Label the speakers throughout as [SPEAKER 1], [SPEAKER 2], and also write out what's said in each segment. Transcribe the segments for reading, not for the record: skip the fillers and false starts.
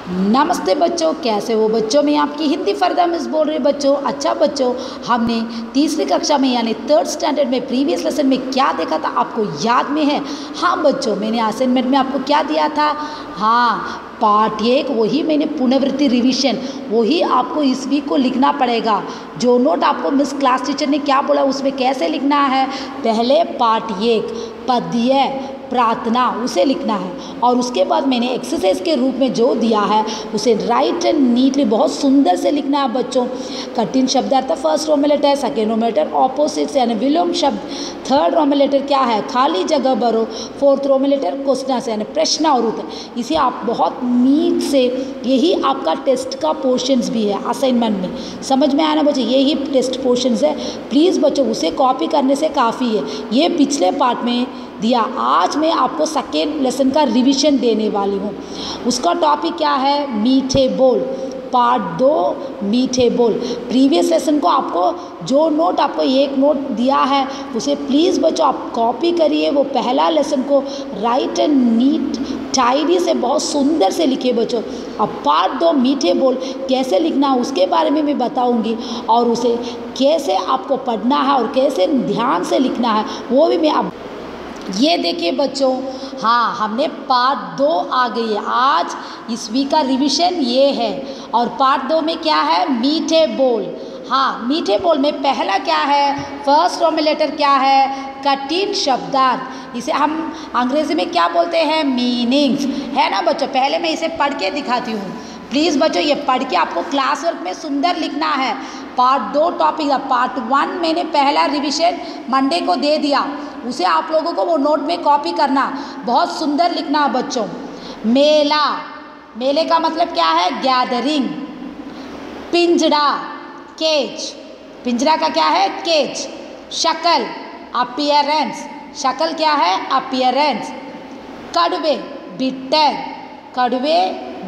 [SPEAKER 1] नमस्ते बच्चों, कैसे हो बच्चों। मैं आपकी हिंदी फरदा मिस बोल रही बच्चों। अच्छा बच्चों, हमने तीसरी कक्षा में यानी थर्ड स्टैंडर्ड में प्रीवियस लेसन में क्या देखा था, आपको याद में है? हाँ बच्चों, मैंने असाइनमेंट में आपको क्या दिया था? हाँ, पार्ट 1 वही मैंने पुनरावृत्ति रिवीजन वही आपको इस वीक को लिखना पड़ेगा। जो नोट आपको मिस क्लास टीचर ने क्या बोला उसमें कैसे लिखना है, पहले पार्ट 1 पद्य प्रार्थना उसे लिखना है, और उसके बाद मैंने एक्सरसाइज के रूप में जो दिया है उसे राइट एंड नीटली बहुत सुंदर से लिखना है बच्चों। कठिन शब्दार्थ first Roman letter, second Roman letter opposites यानी विलोम शब्द, थर्ड रोमन लेटर क्या है, खाली जगह भरो, फोर्थ रोमन लेटर क्वेश्चन यानी प्रश्न और उत्तर। इसे आप बहुत नीट से, यही आपका टेस्ट का पोर्शंस भी है असाइनमेंट में, समझ में आना बच्चों, यही टेस्ट पोर्शंस है। प्लीज़ बच्चों उसे कॉपी करने से काफ़ी है, ये पिछले पार्ट में दिया। आज मैं आपको सेकेंड लेसन का रिवीजन देने वाली हूँ। उसका टॉपिक क्या है, मीठे बोल, पार्ट 2 मीठे बोल। प्रीवियस लेसन को आपको जो नोट आपको एक नोट दिया है उसे प्लीज़ बच्चों आप कॉपी करिए। वो पहला लेसन को राइट एंड नीट टाइडी से बहुत सुंदर से लिखिए बच्चों। अब पार्ट 2 मीठे बोल कैसे लिखना है उसके बारे में मैं बताऊंगी, और उसे कैसे आपको पढ़ना है और कैसे ध्यान से लिखना है वो भी मैं आप ये देखिए बच्चों। हाँ, हमने पार्ट 2 आ गई है। आज इस वीक का रिवीजन ये है, और पार्ट 2 में क्या है, मीठे बोल। हाँ, मीठे बोल में पहला क्या है, फर्स्ट रोमन लेटर क्या है, कठिन शब्दार्थ। इसे हम अंग्रेजी में क्या बोलते हैं, मीनिंग्स, है ना बच्चों। पहले मैं इसे पढ़ के दिखाती हूँ। प्लीज़ बच्चों ये पढ़ के आपको क्लास वर्क में सुंदर लिखना है। पार्ट 2 टॉपिक है। पार्ट 1 मैंने पहला रिवीजन मंडे को दे दिया, उसे आप लोगों को वो नोट में कॉपी करना, बहुत सुंदर लिखना है बच्चों। मेला, मेले का मतलब क्या है, गैदरिंग। पिंजड़ा, केज, पिंजरा का क्या है, केज। शक्ल, अपीयरेंस, शक्ल क्या है, अपीयरेंस। कड़वे, बिटर, कड़वे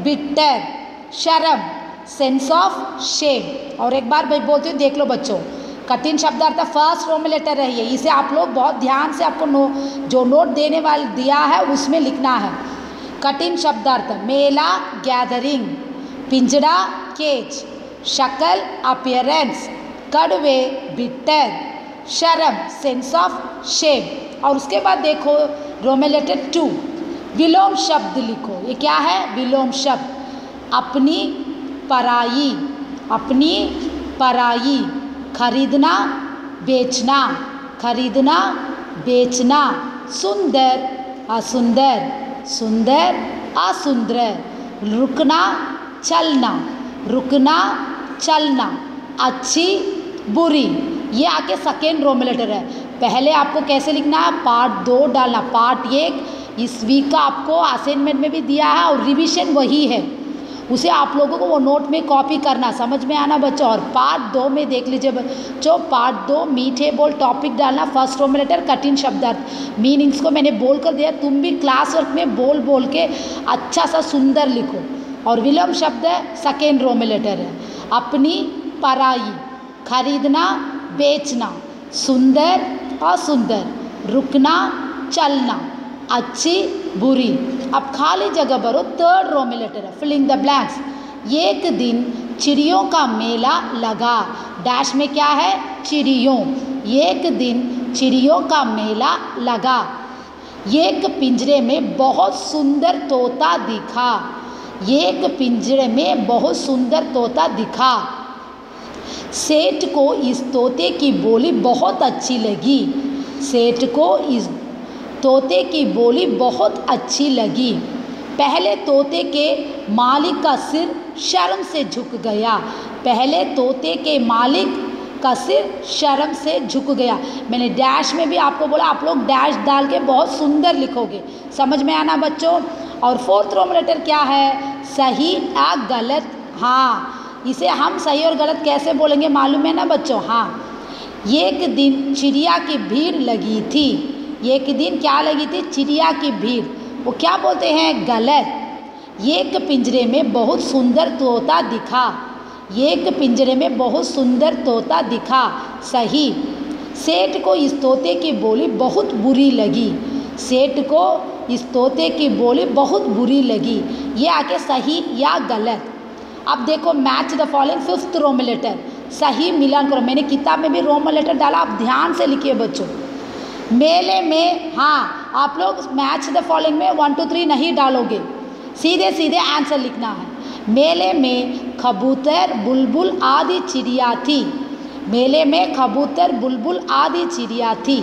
[SPEAKER 1] बिटर। शर्म, सेंस ऑफ शेम। और एक बार मैं बोलती हूँ, देख लो बच्चों, कठिन शब्दार्थ फर्स्ट रोमन लेटर है ये, इसे आप लोग बहुत ध्यान से आपको जो नोट देने वाले दिया है उसमें लिखना है। कठिन शब्दार्थ, मेला गैदरिंग, पिंजड़ा केज, शक्ल अपीयरेंस, कड़वे बिटर, शर्म सेंस ऑफ शेम। और उसके बाद देखो रोमन लेटर 2 विलोम शब्द लिखो। ये क्या है, विलोम शब्द। अपनी पराई, अपनी पराई। खरीदना बेचना, खरीदना बेचना। सुंदर असुंदर, सुंदर असुंदर। रुकना चलना, रुकना चलना। अच्छी बुरी। ये आके सेकेंड रोमन लेटर है। पहले आपको कैसे लिखना है, पार्ट 2 डालना। पार्ट 1 इस वीक का आपको असाइनमेंट में भी दिया है और रिवीजन वही है, उसे आप लोगों को वो नोट में कॉपी करना, समझ में आना बच्चों। और पार्ट 2 में देख लीजिए बच्चों, पार्ट 2 मीठे बोल टॉपिक डालना, फर्स्ट रोमन लेटर कठिन शब्दार्थ। मीनिंग्स को मैंने बोल कर दिया, तुम भी क्लास वर्क में बोल बोल के अच्छा सा सुंदर लिखो। और विलोम शब्द है, सेकेंड रोमन लेटर है। अपनी पराई, खरीदना बेचना, सुंदर असुंदर, रुकना चलना, अच्छी बुरी। अब खाली जगह भरो, थर्ड रोमन लेटर है, फिलिंग द ब्लैंक्स। एक दिन चिड़ियों का मेला लगा, डैश में क्या है, चिड़ियों। एक दिन चिड़ियों का मेला लगा। एक पिंजरे में बहुत सुंदर तोता दिखा, एक पिंजरे में बहुत सुंदर तोता दिखा। सेठ को इस तोते की बोली बहुत अच्छी लगी, सेठ को इस तोते की बोली बहुत अच्छी लगी। पहले तोते के मालिक का सिर शर्म से झुक गया, पहले तोते के मालिक का सिर शर्म से झुक गया। मैंने डैश में भी आपको बोला, आप लोग डैश डाल के बहुत सुंदर लिखोगे, समझ में आना बच्चों। और फोर्थ रोमन लेटर क्या है, सही या गलत। हाँ, इसे हम सही और गलत कैसे बोलेंगे मालूम है ना बच्चों। हाँ, एक दिन चिड़िया की भीड़ लगी थी, एक दिन क्या लगी थी, चिड़िया की भीड़, वो क्या बोलते हैं, गलत। एक पिंजरे में बहुत सुंदर तोता दिखा, एक पिंजरे में बहुत सुंदर तोता दिखा, सही। सेठ को इस तोते की बोली बहुत बुरी लगी, सेठ को इस तोते की बोली बहुत बुरी लगी। ये आके सही या गलत। अब देखो match the following fifth Roman letter, सही मिलान करो। मैंने किताब में भी रोमन लेटर डाला, आप ध्यान से लिखिए बच्चों। मेले में, हाँ आप लोग मैच द फॉलोइंग में 1 2 3 नहीं डालोगे, सीधे सीधे आंसर लिखना है। मेले में कबूतर बुलबुल आदि चिड़िया थी। मेले में कबूतर बुलबुल आदि चिड़िया थी।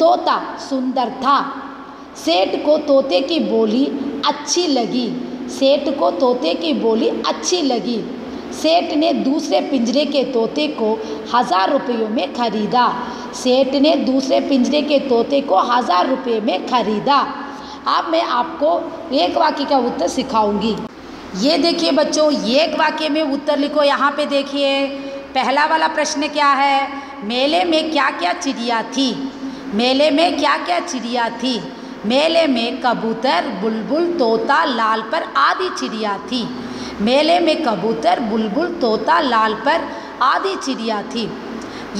[SPEAKER 1] तोता सुंदर था। सेठ को तोते की बोली अच्छी लगी। सेठ को तोते की बोली अच्छी लगी। सेठ ने दूसरे पिंजरे के तोते को 1000 रुपयों में खरीदा। सेठ ने दूसरे पिंजरे के तोते को 1000 रुपये में खरीदा। अब मैं आपको एक वाक्य का उत्तर सिखाऊंगी। ये देखिए बच्चों, एक वाक्य में उत्तर लिखो। यहाँ पे देखिए पहला वाला प्रश्न क्या है, मेले में क्या क्या चिड़िया थी। मेले में क्या क्या चिड़िया थी। मेले में कबूतर बुलबुल तोता लाल पर आदि चिड़िया थी। मेले में कबूतर बुलबुल तोता लाल पर आदि चिड़िया थी।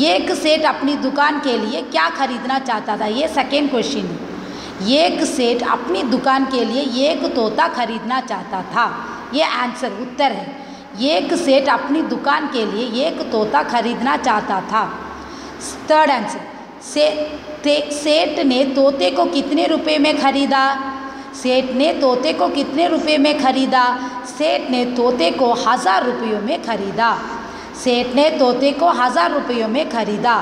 [SPEAKER 1] एक सेठ अपनी दुकान के लिए क्या खरीदना चाहता था, ये सेकेंड क्वेश्चन है। एक सेठ अपनी दुकान के लिए एक तोता खरीदना चाहता था, ये आंसर उत्तर है। एक सेठ अपनी दुकान के लिए एक तोता खरीदना चाहता था। थर्ड आंसर, सेठ ने तोते को कितने रुपए में खरीदा। सेठ ने तोते को कितने रुपए में खरीदा। सेठ ने तोते को 1000 रुपयों में खरीदा। सेठ ने तोते को 1000 रुपयों में खरीदा।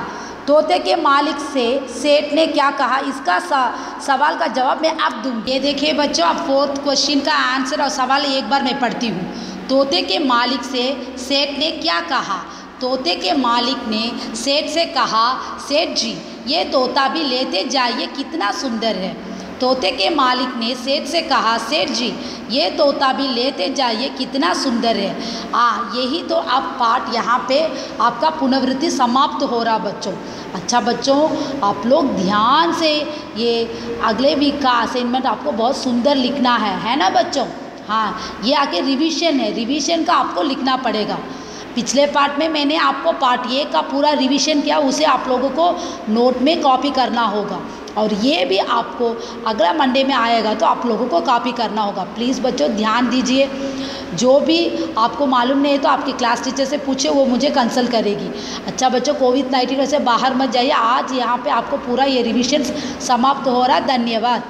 [SPEAKER 1] तोते के मालिक से सेठ ने क्या कहा, इसका सवाल का जवाब मैं अब दूंगी। ये देखिए बच्चों, अब फोर्थ क्वेश्चन का आंसर और सवाल एक बार मैं पढ़ती हूँ। तोते के मालिक से सेठ ने क्या कहा। तोते के मालिक ने सेठ से कहा, सेठ जी ये तोता भी लेते जाइए, कितना सुंदर है। तोते के मालिक ने सेठ से कहा, सेठ जी ये तोता भी लेते जाइए, कितना सुंदर है। यही तो अब पाठ यहाँ पे आपका पुनरावृत्ति समाप्त हो रहा बच्चों। अच्छा बच्चों, आप लोग ध्यान से ये अगले वीक का असाइनमेंट आपको बहुत सुंदर लिखना है ना बच्चों। हाँ, ये आके रिवीजन है, रिवीजन का आपको लिखना पड़ेगा। पिछले पार्ट में मैंने आपको पार्ट ए का पूरा रिवीजन किया, उसे आप लोगों को नोट में कॉपी करना होगा। और ये भी आपको अगला मंडे में आएगा तो आप लोगों को कॉपी करना होगा। प्लीज़ बच्चों ध्यान दीजिए, जो भी आपको मालूम नहीं है तो आपकी क्लास टीचर से पूछे, वो मुझे कंसल्ट करेगी। अच्छा बच्चों, कोविड-19 से बाहर मत जाइए। आज यहाँ पे आपको पूरा ये रिवीजन समाप्त हो रहा है। धन्यवाद।